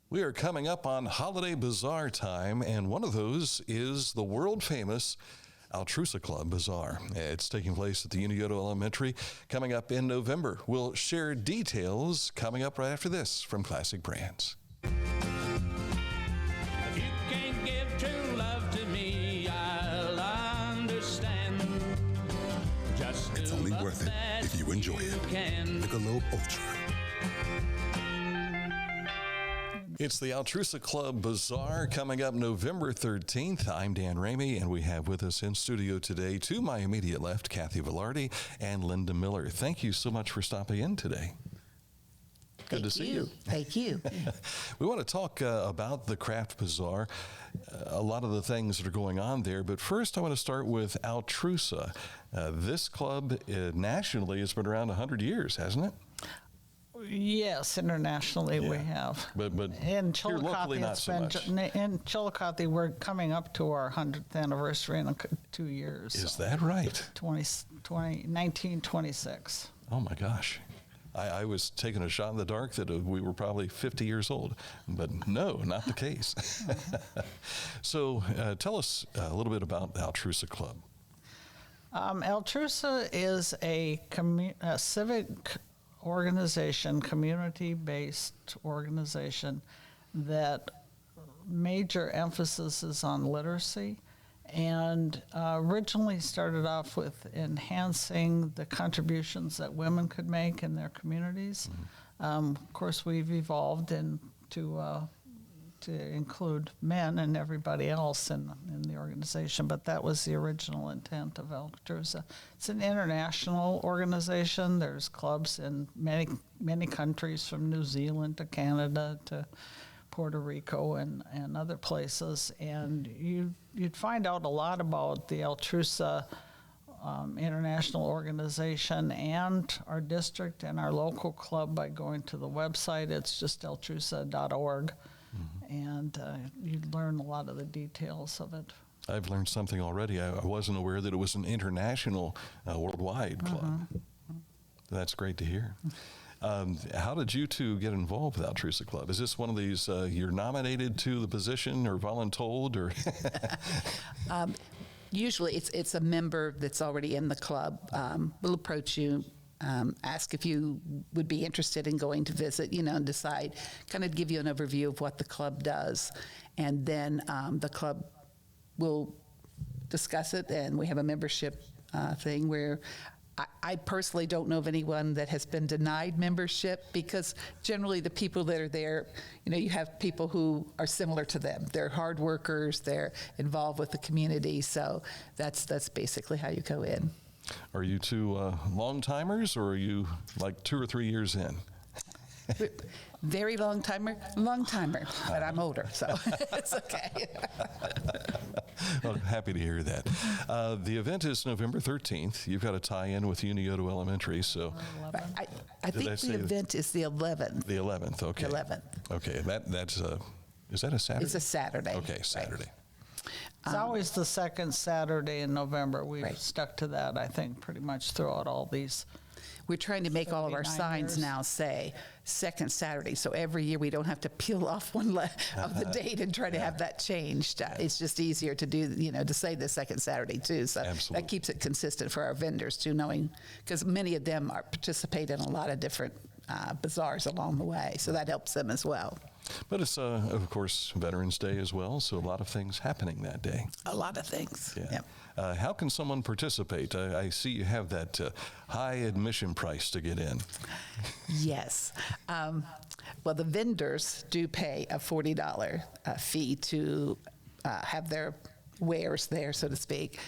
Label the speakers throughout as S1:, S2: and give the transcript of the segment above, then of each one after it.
S1: We are coming up on Holiday Bazaar time, and one of those is the world-famous Altrusa Club Bazaar. It's taking place at the Unioto Elementary coming up in November. We'll share details coming up right after this from Classic Brands.
S2: If you can't give true love to me, I'll understand. Just
S3: it's only worth it if you enjoy it. Michelob Ultra.
S1: It's the Altrusa Club Bazaar coming up November 13th. I'm Dan Ramey, and we have with us in studio today, to my immediate left, Kathy Velarde and Linda Miller. Thank you so much for stopping in today. Good to see you.
S4: Thank you.
S1: We want to talk about the Craft Bazaar, a lot of the things that are going on there. But first, I want to start with Altrusa. This club nationally has been around 100 years, hasn't it?
S4: Yes, internationally we have.
S1: But
S4: in
S1: here locally, not so much.
S4: In Chillicothe, we're coming up to our 100th anniversary in 2 years.
S1: Is that right?
S4: 1926.
S1: Oh, my gosh. I was taking a shot in the dark that we were probably 50 years old, but no, not the case. So tell us a little bit about the Altrusa Club.
S4: Altrusa is a civic organization, community-based organization that major emphasis is on literacy, and originally started off with enhancing the contributions that women could make in their communities. Of course, we've evolved to include men and everybody else in the organization, but that was the original intent of Altrusa. It's an international organization. There's clubs in many countries, from New Zealand to Canada to Puerto Rico and other places, and you'd find out a lot about the Altrusa international organization and our district and our local club by going to the website. It's just altrusa.org. And you learn a lot of the details of it.
S1: I've learned something already. I wasn't aware that it was an international, worldwide club. That's great to hear. How did you two get involved with Altrusa Club? Is this one of these, you're nominated to the position or voluntold? Or
S5: Usually it's a member that's already in the club will approach you, ask if you would be interested in going to visit, and decide, kind of give you an overview of what the club does. And then the club will discuss it, and we have a membership thing where I personally don't know of anyone that has been denied membership, because generally the people that are there, you have people who are similar to them. They're hard workers, they're involved with the community, so that's basically how you go in.
S1: Are you two long timers, or are you like 2 or 3 years in?
S5: Very long timer, but I'm older, so it's okay.
S1: Well, I'm happy to hear that. The event is November 13th. You've got a tie-in with Unioto Elementary, so
S5: I think the event is the 11th.
S1: The 11th, okay.
S5: The 11th.
S1: Okay, that's is that a Saturday?
S5: It's a Saturday.
S1: Okay, Saturday.
S5: Right.
S4: It's always the second Saturday in November. We've stuck to that, I think, pretty much throughout all these.
S5: We're trying to make all of our
S4: 79
S5: signs
S4: years.
S5: now say second Saturday, so every year we don't have to peel off one of the date and try to have that changed. It's just easier to do, to say the second Saturday too. So
S1: Absolutely.
S5: That keeps it consistent for our vendors too, knowing, because many of them participate in a lot of different bazaars along the way, so that helps them as well.
S1: But it's, of course, Veterans Day as well, so a lot of things happening that day.
S5: A lot of things.
S1: Yeah.
S5: Yep.
S1: How can someone participate? I see you have that high admission price to get in.
S5: Yes. Well, the vendors do pay a $40 fee to have their wares there, so to speak.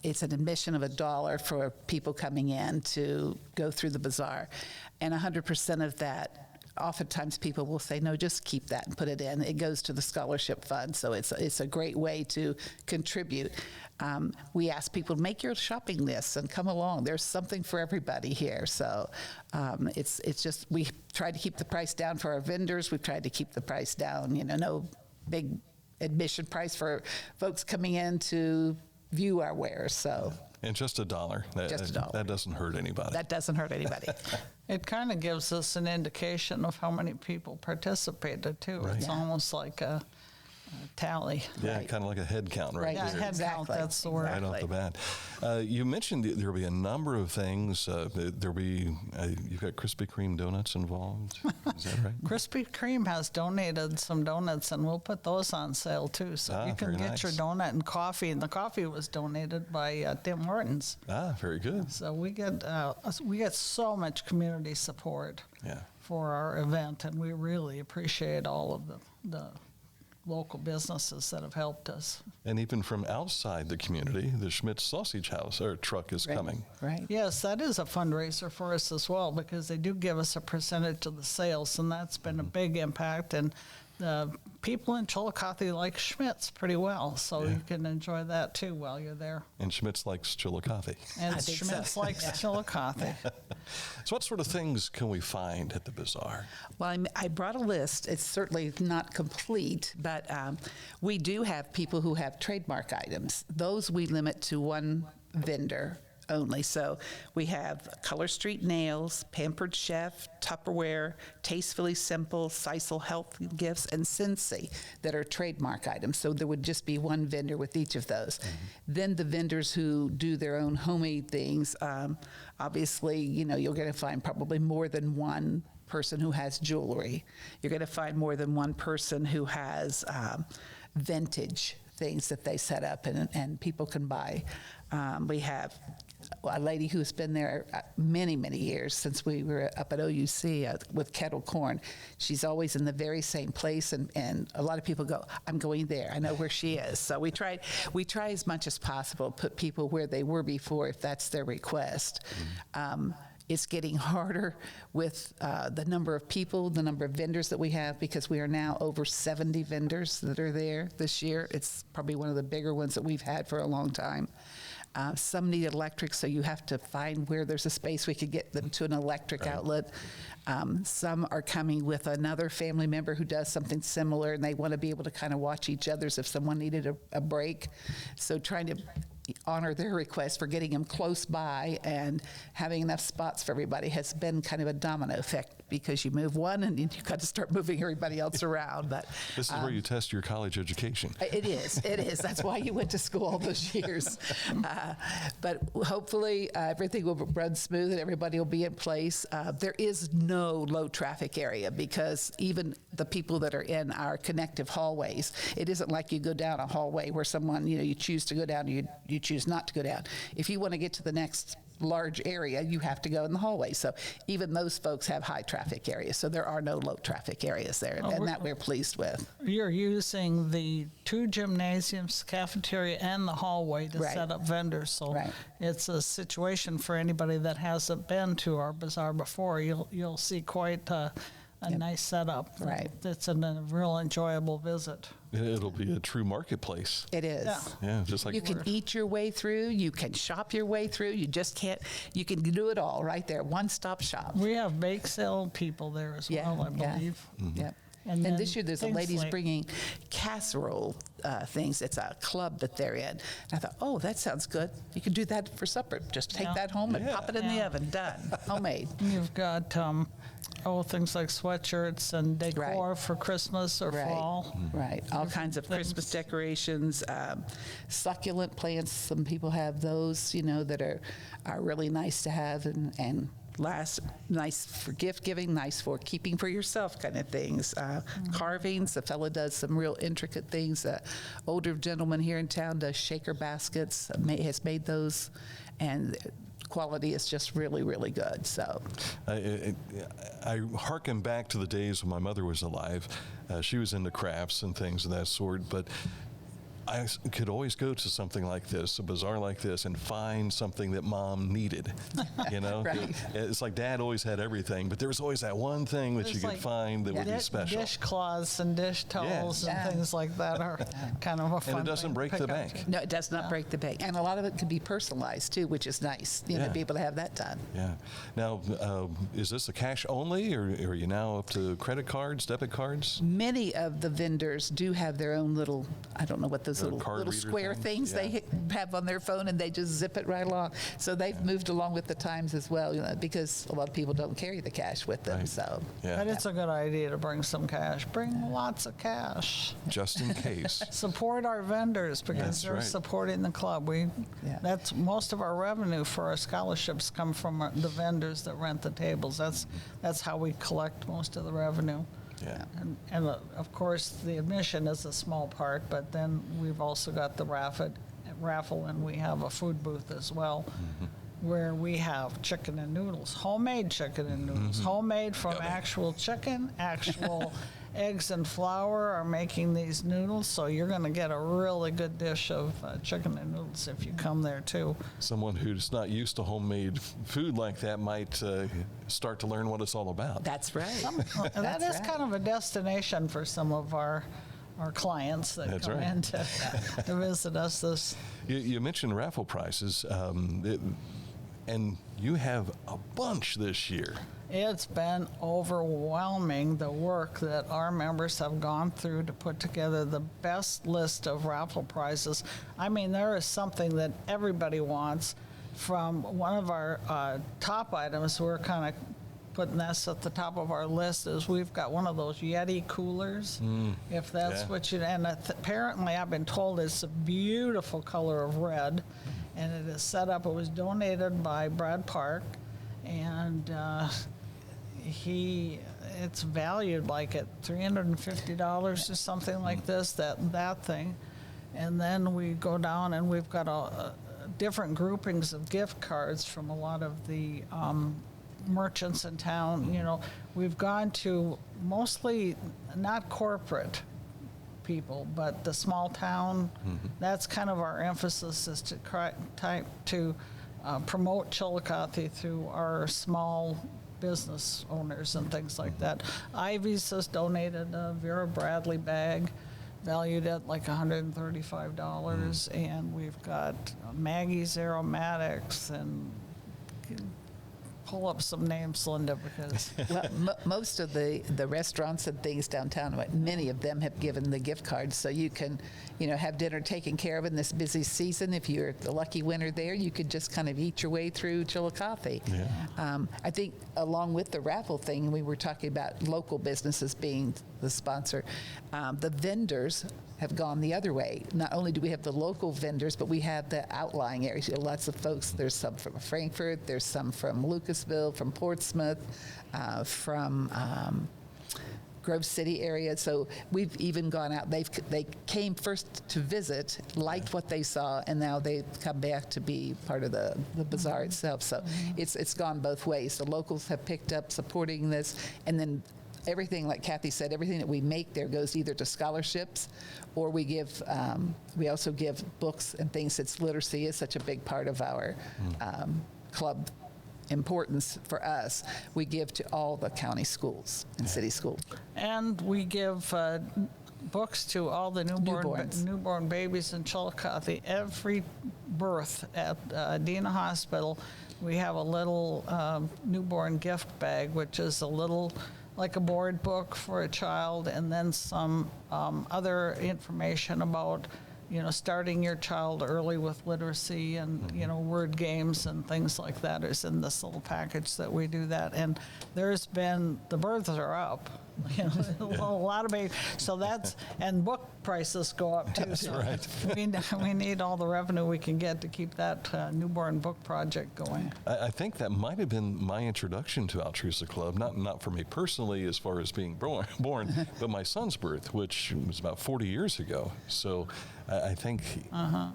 S5: It's an admission of $1 for people coming in to go through the bazaar, and 100% of that, oftentimes people will say, no, just keep that and put it in. It goes to the scholarship fund, so it's a great way to contribute. We ask people to make your shopping lists and come along. There's something for everybody here. So it's just, we try to keep the price down for our vendors. We've tried to keep the price down, no big admission price for folks coming in to view our wares. So
S1: And just $1.
S5: Just $1.
S1: That doesn't hurt anybody.
S5: that doesn't hurt anybody.
S4: It kind of gives us an indication of how many people participated too.
S1: Right.
S4: It's
S5: Yeah.
S4: almost like a tally.
S1: Yeah,
S5: Right.
S1: kind of like a head count right
S5: Right.
S4: Yeah,
S1: there.
S4: head count,
S5: Exactly.
S4: that's the word.
S1: Right off the bat. You mentioned that there'll be a number of things. There'll be, you've got Krispy Kreme donuts involved. Is that right?
S4: Krispy Kreme has donated some donuts, and we'll put those on sale too. So you can
S1: very
S4: get your
S1: nice.
S4: donut and coffee, and the coffee was donated by Tim Hortons.
S1: Very good.
S4: So we get so much community support
S1: Yeah.
S4: for our event, and we really appreciate all of the local businesses that have helped us.
S1: And even from outside the community, the Schmidt's Sausage House or truck is coming.
S5: Right.
S4: Yes, that is a fundraiser for us as well, because they do give us a percentage of the sales, and that's been a big impact. And people in Chillicothe like Schmidt's pretty well, so you can enjoy that too while you're there.
S1: And Schmidt's likes Chillicothe.
S4: And
S5: I think so.
S4: Schmidt's likes Chillicothe.
S1: So what sort of things can we find at the bazaar?
S5: Well, I brought a list. It's certainly not complete, but we do have people who have trademark items. Those we limit to one vendor only. So we have Color Street Nails, Pampered Chef, Tupperware, Tastefully Simple, Sisal Health Gifts, and Cincy that are trademark items. So there would just be one vendor with each of those. Then the vendors who do their own homemade things, obviously, you're going to find probably more than one person who has jewelry. You're going to find more than one person who has vintage things that they set up and people can buy. We have a lady who's been there many, many years since we were up at OUC with Kettle Corn. She's always in the very same place, and a lot of people go, I'm going there. I know where she is. So we try as much as possible to put people where they were before if that's their request. It's getting harder with the number of people, the number of vendors that we have, because we are now over 70 vendors that are there this year. It's probably one of the bigger ones that we've had for a long time. Some need electric, so you have to find where there's a space we could get them to an electric outlet. Some are coming with another family member who does something similar, and they want to be able to kind of watch each other's if someone needed a break. So trying to honor their request for getting them close by and having enough spots for everybody has been kind of a domino effect, because you move one and you've got to start moving everybody else around. But
S1: This is where you test your college education.
S5: it is. That's why you went to school all those years. But hopefully everything will run smooth and everybody will be in place. There is no low traffic area, because even the people that are in our connective hallways, it isn't like you go down a hallway where someone, you choose to go down, you choose not to go down. If you want to get to the next large area, you have to go in the hallway. So even those folks have high traffic areas. So there are no low traffic areas there, and that we're pleased with.
S4: You're using the 2 gymnasiums, cafeteria, and the hallway to
S5: Right.
S4: set up vendors. So
S5: Right.
S4: it's a situation for anybody that hasn't been to our bazaar before. You'll see quite a nice setup.
S5: Right.
S4: It's a real enjoyable visit.
S1: It'll be a true marketplace.
S5: It is.
S4: Yeah.
S1: Yeah, just like
S5: You can eat your way through. You can shop your way through. You just can't. You can do it all right there. One-stop shop.
S4: We have bake sale people there as well, I believe.
S5: Yep.
S4: And
S5: And
S4: then
S5: this year there's a
S4: things
S5: ladies
S4: like-
S5: bringing casserole things. It's a club that they're in. And I thought, oh, that sounds good. You can do that for supper. Just take
S4: Yeah.
S5: that home and pop it in the
S4: Yeah.
S5: oven. Done. Homemade.
S4: You've got things like sweatshirts and decor
S5: Right.
S4: for Christmas or
S5: Right.
S4: fall.
S5: Right. All kinds of Christmas decorations, succulent plants. Some people have those, that are really nice to have and nice for gift giving, nice for keeping for yourself kind of things. Carvings, the fella does some real intricate things. Older gentleman here in town does shaker baskets, has made those, and quality is just really, really good. So
S1: I hearken back to the days when my mother was alive. She was into crafts and things of that sort, but I could always go to something like this, a bazaar like this, and find something that Mom needed.
S5: Right.
S1: It's like Dad always had everything, but there was always that one thing that you
S4: It's
S1: could
S4: like
S1: find that would be special.
S4: Dishcloths and dish towels
S5: Yeah.
S4: and things like that are kind of a fun
S1: And it doesn't
S4: thing to
S1: break
S4: pick
S1: the
S4: up.
S1: bank.
S5: no, it does not break the bank, and a lot of it can be personalized too, which is nice. To
S1: Yeah.
S5: be able to have that done.
S1: Yeah. Now, is this a cash only, or are you now up to credit cards, debit cards?
S5: Many of the vendors do have their own little, I don't know what those those
S1: Or card
S5: little
S1: reader
S5: square
S1: things,
S5: things they have on their phone, and they just zip it right along. So they've moved along with the times as well, because a lot of people don't carry the cash with them.
S1: Right.
S5: So
S1: Yeah.
S4: But it's a good idea to bring some cash. Bring lots of cash.
S1: Just in case.
S4: Support our vendors because
S1: That's
S4: they're
S1: right.
S4: supporting the club. That's most of our revenue for our scholarships come from the vendors that rent the tables. That's how we collect most of the revenue.
S1: Yeah.
S4: And of course, the admission is a small part, but then we've also got the raffle, and we have a food booth as well, where we have chicken and noodles, homemade chicken and noodles, homemade from actual chicken, actual eggs and flour are making these noodles, so you're going to get a really good dish of chicken and noodles if you come there too.
S1: Someone who's not used to homemade food like that might start to learn what it's all about.
S5: that's right.
S4: That is kind of a destination for some of our clients that
S1: That's
S4: come
S1: right.
S4: in to visit us.
S1: You mentioned raffle prices, and you have a bunch this year.
S4: It's been overwhelming, the work that our members have gone through to put together the best list of raffle prizes. I mean, there is something that everybody wants. From one of our top items, we're kind of putting this at the top of our list, is we've got one of those Yeti coolers, if that's what you, and apparently I've been told it's a beautiful color of red, and it is set up, it was donated by Brad Park, and it's valued like at $350 or something like this, that thing. And then we go down and we've got different groupings of gift cards from a lot of the merchants in town. We've gone to mostly not corporate people, but the small town. That's kind of our emphasis, is to promote Chillicothe through our small business owners and things like that. Ivy's has donated a Vera Bradley bag valued at like $135, and we've got Maggie's Aromatics, and pull up some names, Linda, because
S5: Well, most of the restaurants and things downtown, many of them have given the gift cards, so you can, have dinner taken care of in this busy season. If you're the lucky winner there, you could just kind of eat your way through Chillicothe.
S1: Yeah.
S5: I think along with the raffle thing, we were talking about local businesses being the sponsor. The vendors have gone the other way. Not only do we have the local vendors, but we have the outlying areas. Lots of folks, there's some from Frankfort, there's some from Lucasville, from Portsmouth, from Grove City area. So we've even gone out. They came first to visit, liked what they saw, and now they've come back to be part of the bazaar itself. So it's gone both ways. The locals have picked up supporting this, and then everything, like Kathy said, everything that we make there goes either to scholarships, or we also give books and things, since literacy is such a big part of our club importance for us. We give to all the county schools and city schools.
S4: and we give books to all the newborn babies in Chillicothe. Every birth at Dena Hospital, we have a little newborn gift bag, which is a little like a board book for a child, and then some other information about starting your child early with literacy and, word games and things like that is in this little package that we do that. And the births are up, a lot of babies. So and book prices go up too.
S1: That's
S4: so
S1: right.
S4: we need all the revenue we can get to keep that newborn book project going.
S1: I think that might have been my introduction to Altrusa Club, not for me personally as far as being born, but my son's birth, which was about 40 years ago. So I think,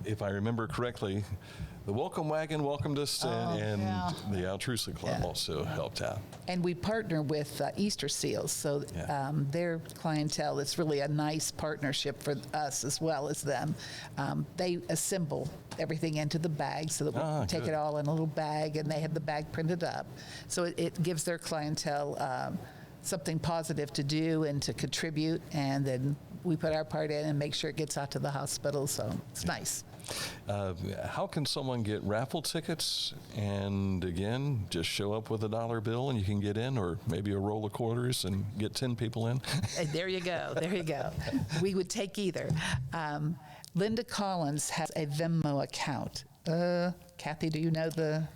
S1: if I remember correctly, the Welcome Wagon welcomed us, and the Altrusa Club also helped out.
S5: And we partner with Easter Seals, so their clientele, it's really a nice partnership for us as well as them. They assemble everything into the bag so that we take it all in a little bag, and they have the bag printed up. So it gives their clientele something positive to do and to contribute, and then we put our part in and make sure it gets out to the hospital, so it's nice.
S1: How can someone get raffle tickets? And again, just show up with a $1 bill and you can get in, or maybe a roll of quarters and get 10 people in?
S5: There you go. We would take either. Linda Collins has a Venmo account. Kathy, do you know the?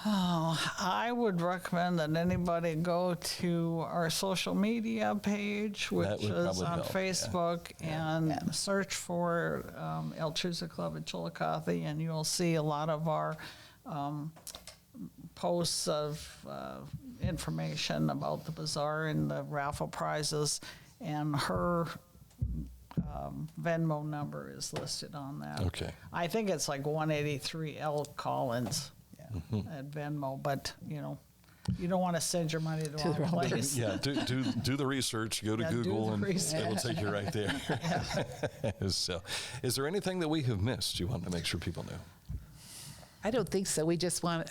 S4: Oh, I would recommend that anybody go to our social media page, which
S1: would
S4: is
S1: probably
S4: on
S1: help, yeah.
S4: Facebook, and search for Altrusa Club at Chillicothe, and you'll see a lot of our posts of information about the bazaar and the raffle prizes, and her Venmo number is listed on that.
S1: Okay.
S4: I think it's like 183L Collins at Venmo, but you don't want to send your money to the wrong place.
S1: Yeah, do the research. Go to
S4: Yeah, do
S1: Google,
S4: the
S1: and
S4: research.
S1: it'll take you right there. So, is there anything that we have missed you want to make sure people know?
S5: I don't think so. We just want,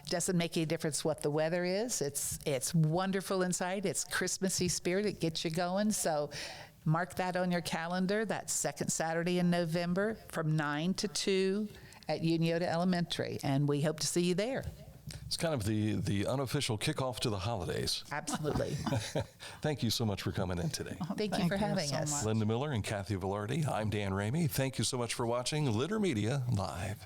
S5: doesn't make any difference what the weather is. It's wonderful inside. It's Christmassy spirit. It gets you going. So mark that on your calendar. That second Saturday in November from 9 to 2 at Unioto Elementary. And we hope to see you there.
S1: It's kind of the unofficial kickoff to the holidays.
S5: Absolutely.
S1: Thank you so much for coming in today.
S5: Thank you for having
S4: so
S5: us.
S4: much.
S1: Linda Miller and Kathy Velarde. I'm Dan Ramey. Thank you so much for watching Litter Media Live.